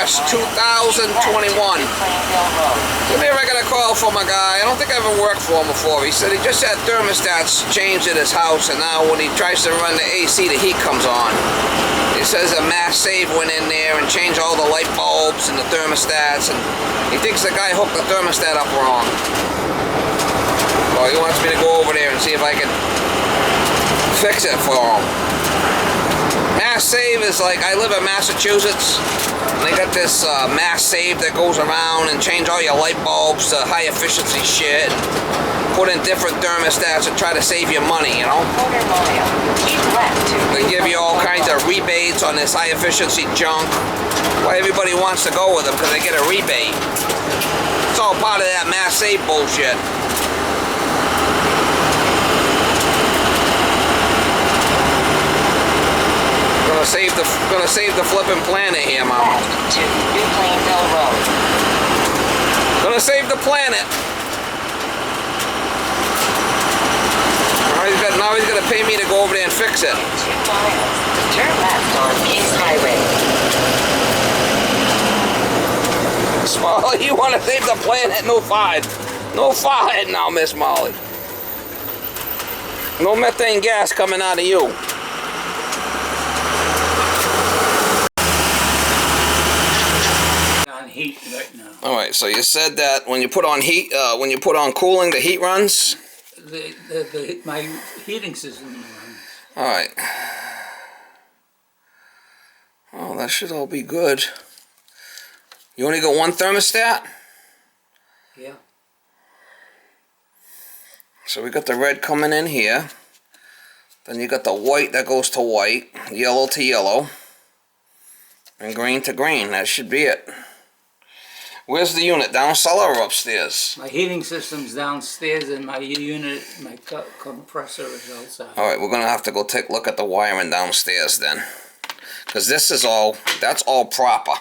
1st, 2021. So maybe I got a call from a guy. I don't think I ever worked for him before. He said he just had thermostats changed at his house, and now when he tries to run the AC, the heat comes on. He says a mass save went in there and changed all the light bulbs and the thermostats, and he thinks the guy hooked the thermostat up wrong. So he wants me to go over there and see if I can fix it for him. Mass save is like, I live in Massachusetts, and they got this mass save that goes around and change all your light bulbs to high efficiency shit, put in different thermostats and try to save you money, you know? They give you all kinds of rebates on this high efficiency junk. Why everybody wants to go with them, because they get a rebate. It's all part of that mass save bullshit. Gonna save the flipping planet here, Mama. To New Plainville Road. Gonna save the planet. Now he's gonna pay me to go over there and fix it. 2 miles. Turn left on East Highway. Smalley, you wanna save the planet? No fire. No fire now, Miss Molly. No methane gas coming out of you. Heat right now. All right, so you said that when you put on heat, when you put on cooling, the heat runs. My heating system runs. All right. Oh, that should all be good. You only got one thermostat? Yeah. So we got the red coming in here. Then you got the white that goes to white, yellow to yellow, and green to green. That should be it. Where's the unit? Down cellar or upstairs? My heating system's downstairs and my unit, my compressor is outside. Alright, we're going to have to go take a look at the wiring downstairs then. Because this is all, that's all proper.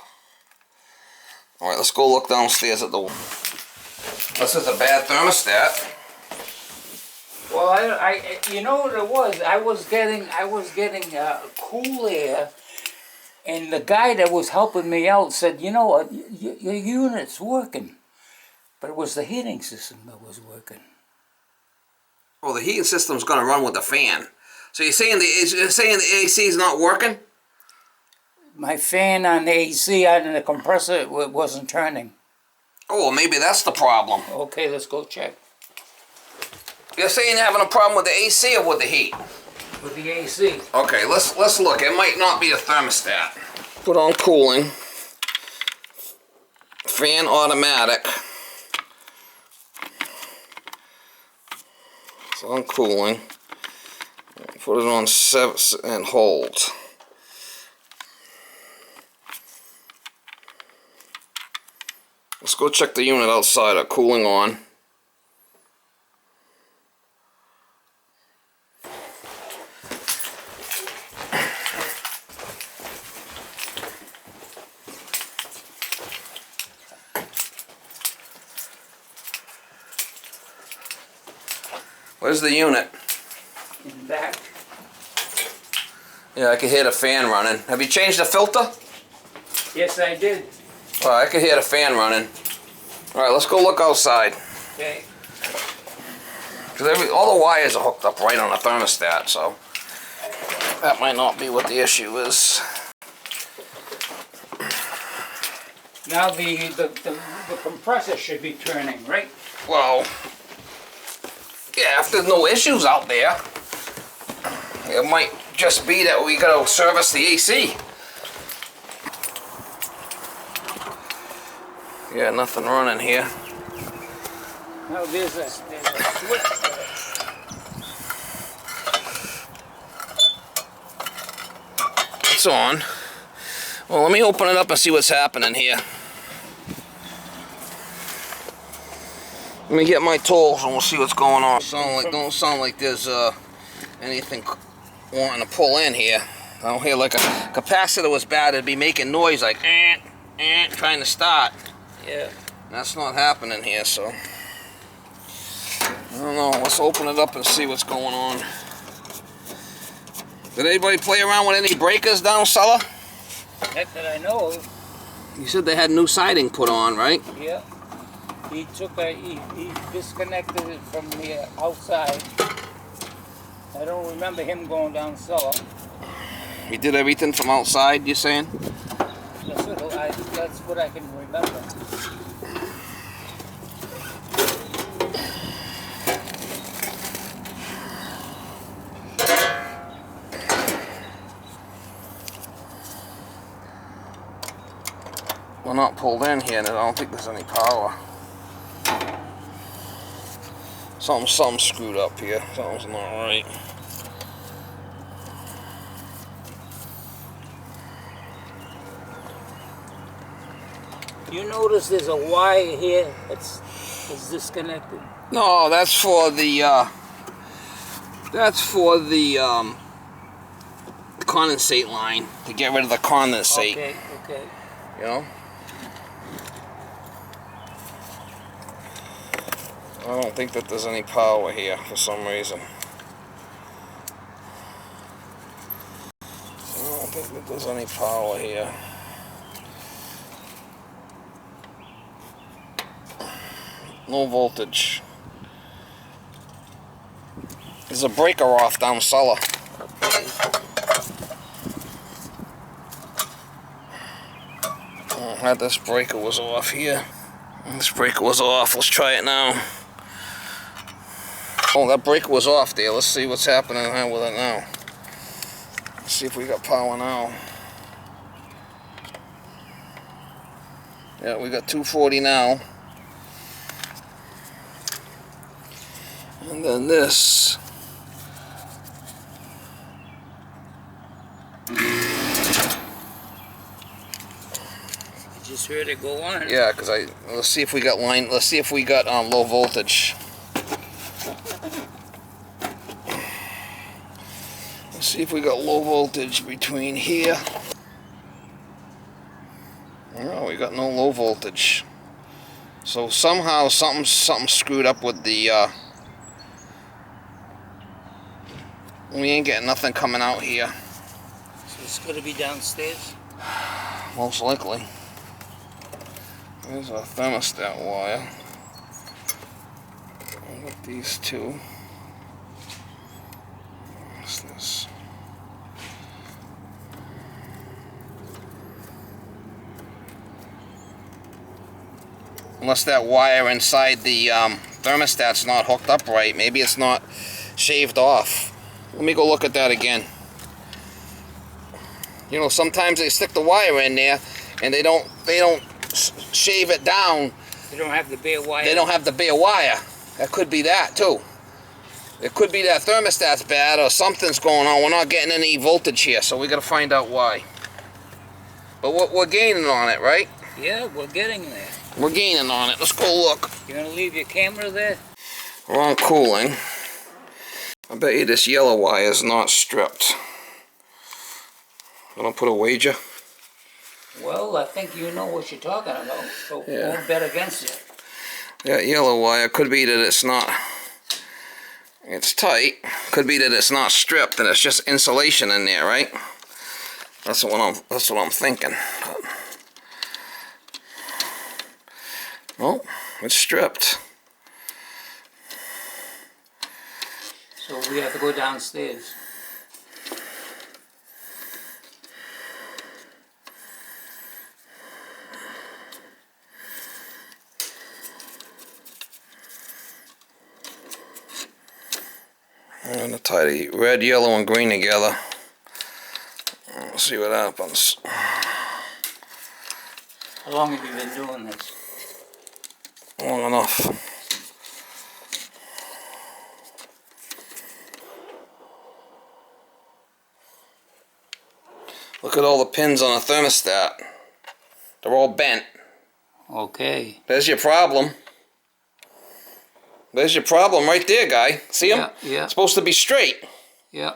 Alright, let's go look downstairs at the... This is a bad thermostat. Well, I you know what it was? I was getting cool air. And the guy that was helping me out said, you know what, your unit's working. But it was the heating system that was working. Well, the heating system's going to run with the fan. So you're saying the AC is not working? My fan on the AC and the compressor wasn't turning. Oh, well, maybe that's the problem. Okay, let's go check. You're saying you're having a problem with the AC or with the heat? With the AC. Okay, let's look. It might not be a thermostat. Put on cooling. Fan automatic. It's on cooling. Put it on 7 and hold. Let's go check the unit outside. Cooling on. Where's the unit? In the back. Yeah, I can hear the fan running. Have you changed the filter? Yes, I did. Oh, I can hear the fan running. All right, let's go look outside. Okay. Because all the wires are hooked up right on the thermostat, so that might not be what the issue is. Now the compressor should be turning, right? Well, yeah, if there's no issues out there, it might just be that we gotta service the AC. Yeah, nothing running here. Now there's a switch. It's on. Well, let me open it up and see what's happening here. Let me get my tools and we'll see what's going on. Don't sound like there's anything wanting to pull in here. I don't hear like a capacitor was bad. It'd be making noise like trying to start. Yeah. That's not happening here, so I don't know. Let's open it up and see what's going on. Did anybody play around with any breakers down cellar? Not that I know of. You said they had new siding put on, right? Yeah. He disconnected it from the outside. I don't remember him going down cellar. He did everything from outside, you saying? That's what I can remember. We're not pulled in here, and I don't think there's any power. Something's screwed up here. Something's not right. You notice there's a wire here that's disconnected. No, that's for the condensate line to get rid of the condensate. Okay, okay. You know. I don't think that there's any power here for some reason. I don't think that there's any power here. Low voltage. There's a breaker off down cellar. Oh, this breaker was off here. This breaker was off. Let's try it now. Oh, that breaker was off there. Let's see what's happening with it now. Let's see if we got power now. Yeah, we got 240 now. And then this. You just heard it go on. Yeah, because let's see if we got low voltage. Let's see if we got low voltage between here. No, we got no low voltage. So somehow something screwed up with the we ain't getting nothing coming out here. So it's going to be downstairs? Most likely. There's a thermostat wire. I'll get these two. What's this? Unless that wire inside the thermostat's not hooked up right. Maybe it's not shaved off. Let me go look at that again. You know, sometimes they stick the wire in there and they don't shave it down. They don't have the bare wire. They don't have the bare wire. That could be that too. It could be that thermostat's bad or something's going on. We're not getting any voltage here, so we got to find out why. But we're gaining on it, right? Yeah, we're getting there. We're gaining on it. Let's go look. You gonna leave your camera there? We're on cooling. I bet you this yellow wire is not stripped. Gonna put a wager? Well, I think you know what you're talking about, so Yeah. won't bet against you. That yellow wire could be that it's not. It's tight. Could be that it's not stripped and it's just insulation in there, right? That's what I'm thinking. Oh, it's stripped. So we have to go downstairs. I'm gonna tie the red, yellow, and green together. We'll see what happens. How long have you been doing this? Long enough. Look at all the pins on a thermostat. They're all bent. Okay. There's your problem. There's your problem right there, guy. See them? Yeah. It's supposed to be straight. Yeah.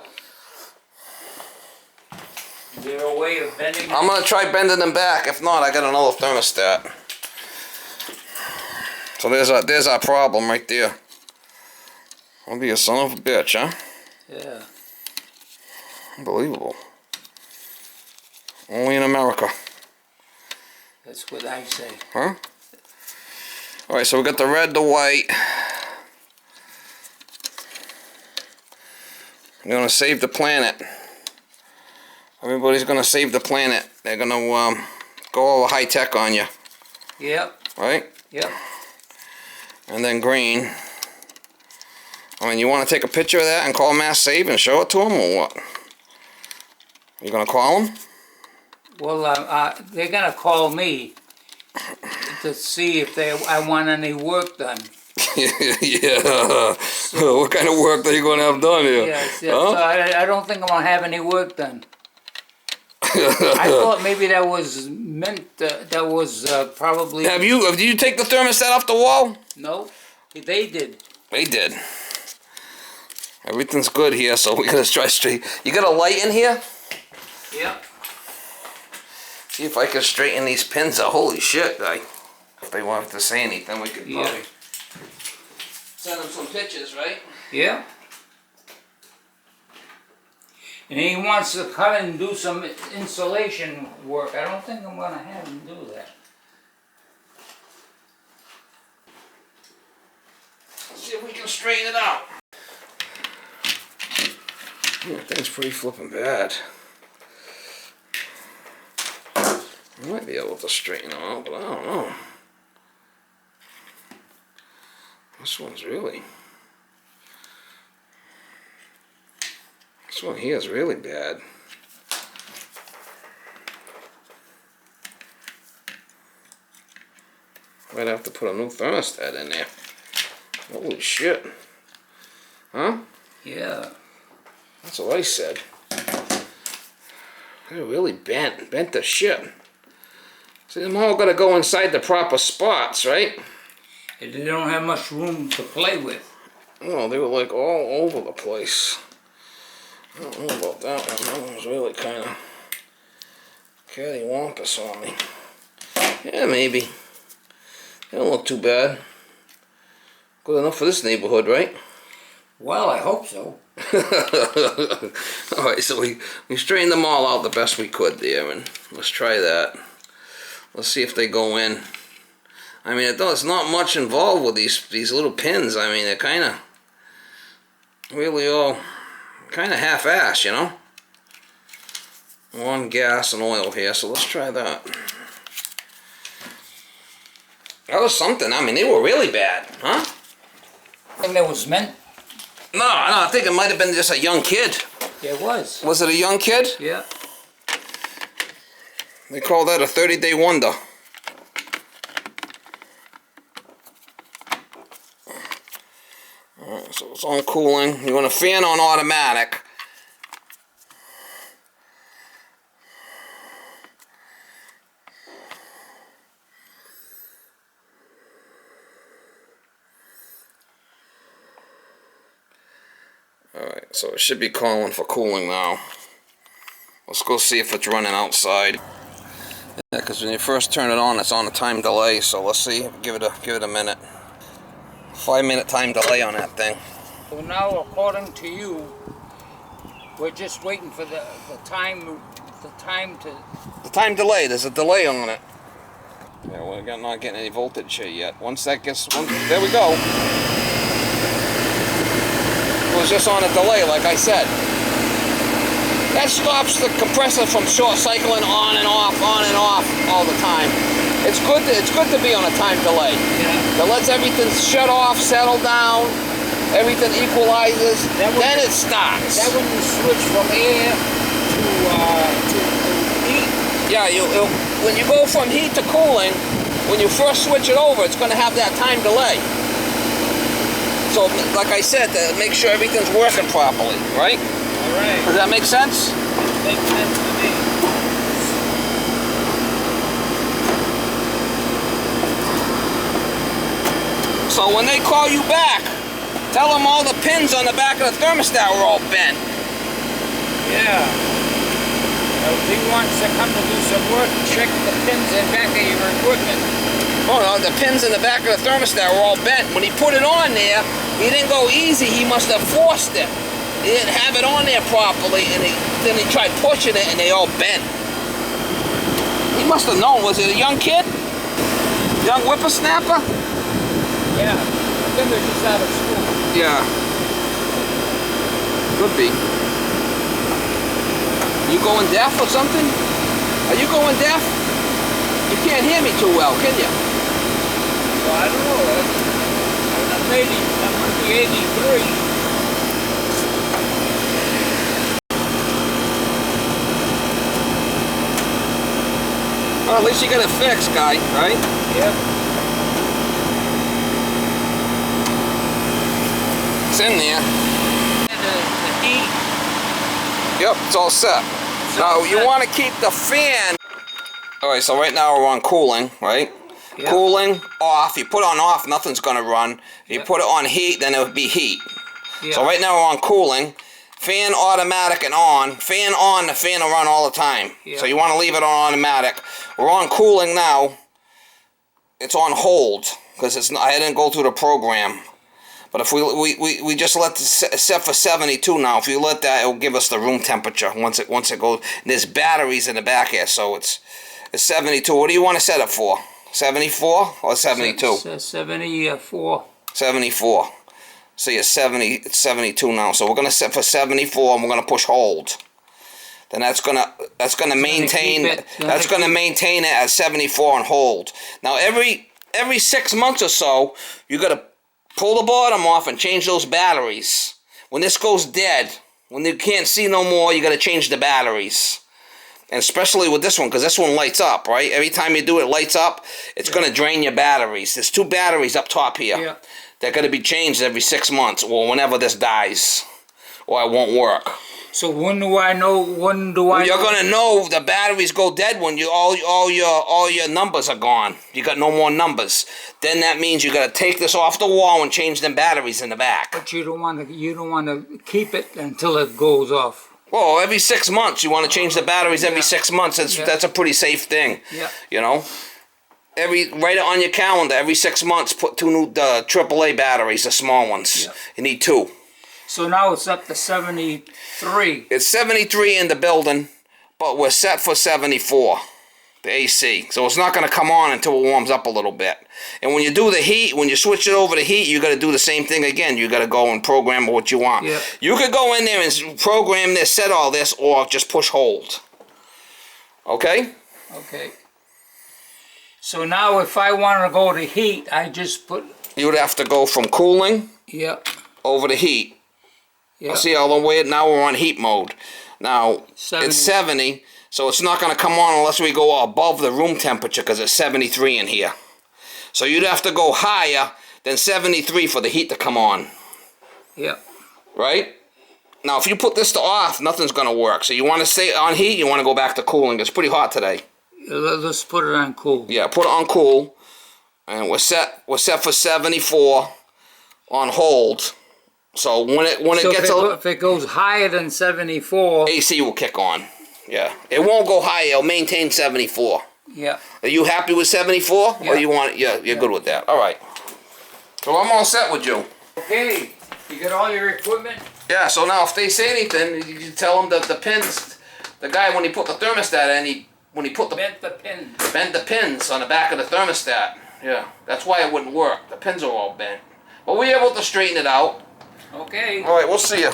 Is there a way of bending? I'm gonna try bending them back. If not, I got another thermostat. So there's our problem right there. I'll be a son of a bitch, huh? Yeah. Unbelievable. Only in America. That's what I say. Huh? Alright, so we got the red, the white. We're gonna save the planet. Everybody's gonna save the planet. They're gonna go all high tech on you. Yep. Right? Yep. And then green. I mean, you want to take a picture of that and call Mass Save and show it to them, or what? You gonna call them? Well, they're gonna call me to see if I want any work done. Yeah. What kind of work are you gonna have done here? Yes, yes. Huh? So I don't think I'm gonna have any work done. I thought maybe that was meant. That was probably. Did you take the thermostat off the wall? No, they did. They did. Everything's good here, so we gotta try straight. You got a light in here? Yep. See if I can straighten these pins out. Holy shit, guy. If they want to say anything, we could probably send them some pictures, right? Yeah. And he wants to come and do some insulation work. I don't think I'm gonna have him do that. Let's see if we can straighten it out. Yeah, thing's pretty flipping bad. I might be able to straighten them out, but I don't know. This one's really... This one here is really bad. Might have to put a new thermostat in there. Holy shit. Huh? Yeah. That's what I said. They're really bent to shit. See, them all gotta go inside the proper spots, right? And they don't have much room to play with. Oh, they were like all over the place. I don't know about that one. That one was really kind of cattywampus on me. Yeah, maybe. They don't look too bad. Good enough for this neighborhood, right? Well, I hope so. Alright, so we straightened them all out the best we could there, and let's try that. Let's see if they go in. I mean, it's not much involved with these little pins. I mean, they're kind of really all kind of half-ass, you know? One gas and oil here, so let's try that. That was something. I mean, they were really bad, huh? I think that was meant. No, I think it might have been just a young kid. Yeah, it was. Was it a young kid? Yeah. They call that a 30-day wonder. Alright, so it's on cooling. You want a fan on automatic. Alright, so it should be calling for cooling now. Let's go see if it's running outside. Yeah, because when you first turn it on, it's on a time delay. So let's see. Give it a minute. 5-minute time delay on that thing. So now, according to you, we're just waiting for the time to. The time delay. There's a delay on it. Yeah, we're not getting any voltage here yet. Once that gets, there we go. It was just on a delay, like I said. That stops the compressor from short cycling on and off all the time. It's good to be on a time delay. Yeah. That lets everything shut off, settle down, everything equalizes, then it starts. That when you switch from air to heat. Yeah, when you go from heat to cooling, when you first switch it over, it's going to have that time delay. So, like I said, to make sure everything's working properly, right? All right. Does that make sense? Makes sense to me. So when they call you back, tell them all the pins on the back of the thermostat were all bent. Yeah. If he wants to come to do some work, check the pins in back of your equipment. Oh no, the pins in the back of the thermostat were all bent. When he put it on there, he didn't go easy, he must have forced it. He didn't have it on there properly, and then he tried pushing it and they all bent. He He must have known. Was it a young kid? Young whippersnapper? Yeah, I think they're just out of school. Yeah. Could be. You going deaf or something? Are you going deaf? You can't hear me too well, can you? Well, I don't know. I'm 83. Well, at least you got it fixed, guy, right? Yep. It's in there. And the heat. Yep, it's all set. Now, you want to keep the fan... Alright, so right now we're on cooling, right? Yep. Cooling, off. You put it on off, nothing's going to run. If you put it on heat, then it would be heat. Yep. So right now we're on cooling. Fan automatic and on. Fan on, the fan will run all the time. Yep. So you want to leave it on automatic. We're on cooling now. It's on hold because it's not, I didn't go through the program. But if we just let it set for 72 now. If you let that, it will give us the room temperature once it goes. There's batteries in the back here, so it's 72. What do you want to set it for? 74 or 72? 74. 74. So you're 70. It's 72 now. So we're gonna set for 74, and we're gonna push hold. Then that's gonna maintain it at 74 and hold. Now every 6 months or so, you gotta pull the bottom off and change those batteries. When this goes dead, when you can't see no more, you gotta change the batteries. And especially with this one, because this one lights up, right? Every time you do it, it lights up. It's gonna drain your batteries. There's 2 batteries up top here. Yeah. They're gonna be changed every 6 months, or whenever this dies, or it won't work. So when do I know? You're gonna know the batteries go dead when all your numbers are gone. You got no more numbers. Then that means you gotta take this off the wall and change them batteries in the back. But you don't want to keep it until it goes off. Well, every 6 months you want to change the batteries. Every 6 months. That's a pretty safe thing. Yeah. You know. Write it on your calendar. Every 6 months, put 2 new AAA batteries, the small ones. Yeah. You need 2. So now it's up to 73. It's 73 in the building, but we're set for 74, the AC. So it's not going to come on until it warms up a little bit. And when you do the heat, when you switch it over to heat, you got to do the same thing again. You got to go and program what you want. Yeah. You could go in there and program this, set all this, or just push hold. Okay? Okay. So now if I want to go to heat, I just put... You would have to go from cooling over to heat. See all the way, now we're on heat mode. Now, 70. It's 70, so it's not going to come on unless we go above the room temperature because it's 73 in here. So you'd have to go higher than 73 for the heat to come on. Yeah. Right? Now, if you put this to off, nothing's going to work. So you want to stay on heat, you want to go back to cooling. It's pretty hot today. Let's put it on cool. Yeah, put it on cool. And we're set for 74 on hold. So when it gets if it goes higher than 74, AC will kick on. Yeah, it won't go higher. It'll maintain 74. Yeah. Are you happy with 74? Yeah. Or you want? Yeah, you're good with that. All right. So I'm all set with you. Okay. You got all your equipment? Yeah. So now if they say anything, you can tell them that the pins. The guy when he put the thermostat in, when he put Bent the pins. bent the pins on the back of the thermostat. Yeah. That's why it wouldn't work. The pins are all bent. But we were able to straighten it out. Okay. All right. We'll see you.